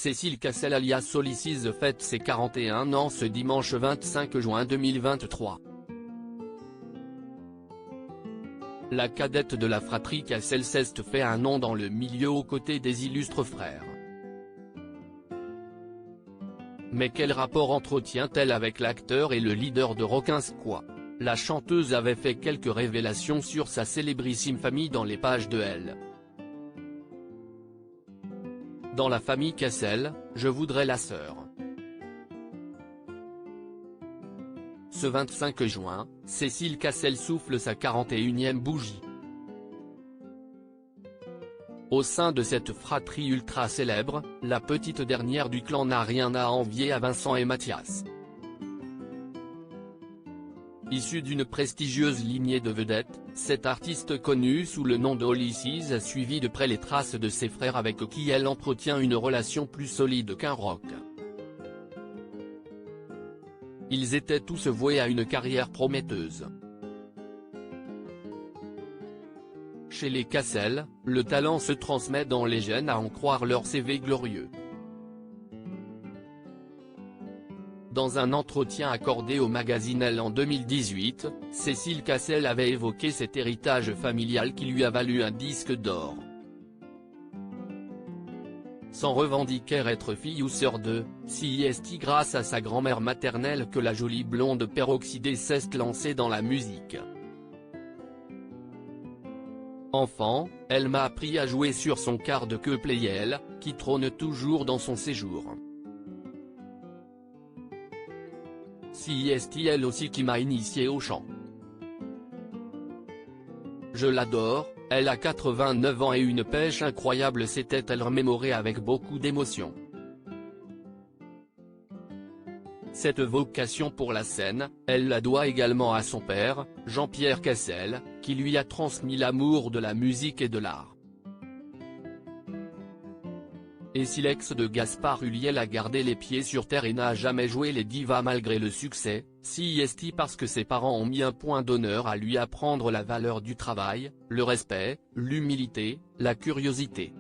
Cécile Cassel alias Olysses fête ses 41 ans ce dimanche 25 juin 2023. La cadette de la fratrie Cassel s'est fait un nom dans le milieu aux côtés des illustres frères. Mais quel rapport entretient-elle avec l'acteur et le leader de Rockinsquat? La chanteuse avait fait quelques révélations sur sa célébrissime famille dans les pages de Elle. Dans la famille Cassel, je voudrais la sœur. Ce 25 juin, Cécile Cassel souffle sa 41e bougie. Au sein de cette fratrie ultra célèbre, la petite dernière du clan n'a rien à envier à Vincent et Mathias. Issue d'une prestigieuse lignée de vedettes, cet artiste connu sous le nom de Olysses a suivi de près les traces de ses frères avec qui elle entretient une relation plus solide qu'un rock. Ils étaient tous voués à une carrière prometteuse. Chez les Cassel, le talent se transmet dans les gènes à en croire leur CV glorieux. Dans un entretien accordé au magazine Elle en 2018, Cécile Cassel avait évoqué cet héritage familial qui lui a valu un disque d'or. Sans revendiquer être fille ou sœur de, c'est grâce à sa grand-mère maternelle que la jolie blonde peroxydée s'est lancée dans la musique. Enfant, elle m'a appris à jouer sur son quart de queue Playel, qui trône toujours dans son séjour. C'est elle aussi qui m'a initié au chant. Je l'adore, elle a 89 ans et une pêche incroyable, s'était-elle remémorée avec beaucoup d'émotion. Cette vocation pour la scène, elle la doit également à son père, Jean-Pierre Cassel, qui lui a transmis l'amour de la musique et de l'art. Et si l'ex de Gaspard Ulliel a gardé les pieds sur terre et n'a jamais joué les divas malgré le succès, c'est parce que ses parents ont mis un point d'honneur à lui apprendre la valeur du travail, le respect, l'humilité, la curiosité.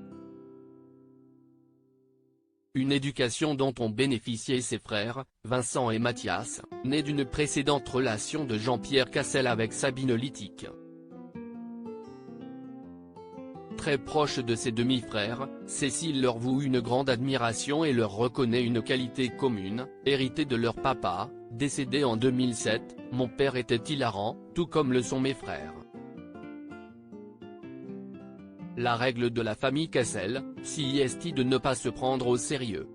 Une éducation dont ont bénéficié ses frères, Vincent et Mathias, nés d'une précédente relation de Jean-Pierre Cassel avec Sabine Littic. Très proche de ses demi-frères, Cécile leur voue une grande admiration et leur reconnaît une qualité commune, héritée de leur papa, décédé en 2007, mon père était hilarant, tout comme le sont mes frères. La règle de la famille Cassel, c'est de ne pas se prendre au sérieux.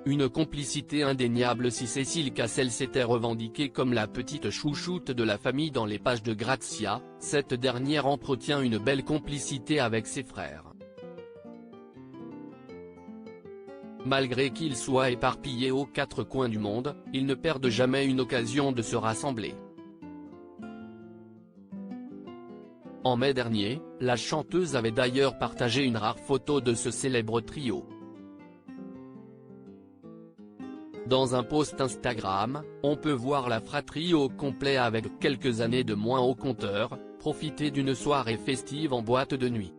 Une complicité indéniable si Cécile Cassel s'était revendiquée comme la petite chouchoute de la famille dans les pages de Grazia, cette dernière entretient une belle complicité avec ses frères. Malgré qu'ils soient éparpillés aux quatre coins du monde, ils ne perdent jamais une occasion de se rassembler. En mai dernier, la chanteuse avait d'ailleurs partagé une rare photo de ce célèbre trio. Dans un post Instagram, on peut voir la fratrie au complet avec quelques années de moins au compteur, profiter d'une soirée festive en boîte de nuit.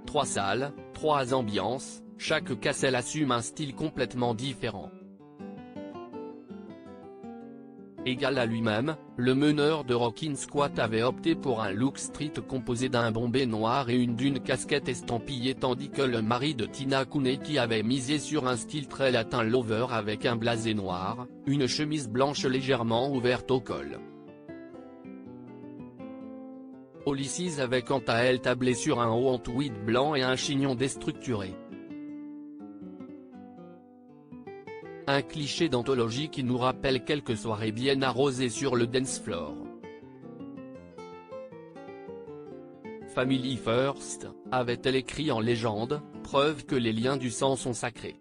3 salles, 3 ambiances, chaque Cassel assume un style complètement différent. Égal à lui-même, le meneur de Rockinsquat avait opté pour un look street composé d'un bombé noir et d'une casquette estampillée, tandis que le mari de Tina Kouneki avait misé sur un style très latin lover avec un blasé noir, une chemise blanche légèrement ouverte au col. Olysses avait quant à elle tablé sur un haut en tweed blanc et un chignon déstructuré. Un cliché d'anthologie qui nous rappelle quelques soirées bien arrosées sur le dance floor. Family First, avait-elle écrit en légende, preuve que les liens du sang sont sacrés.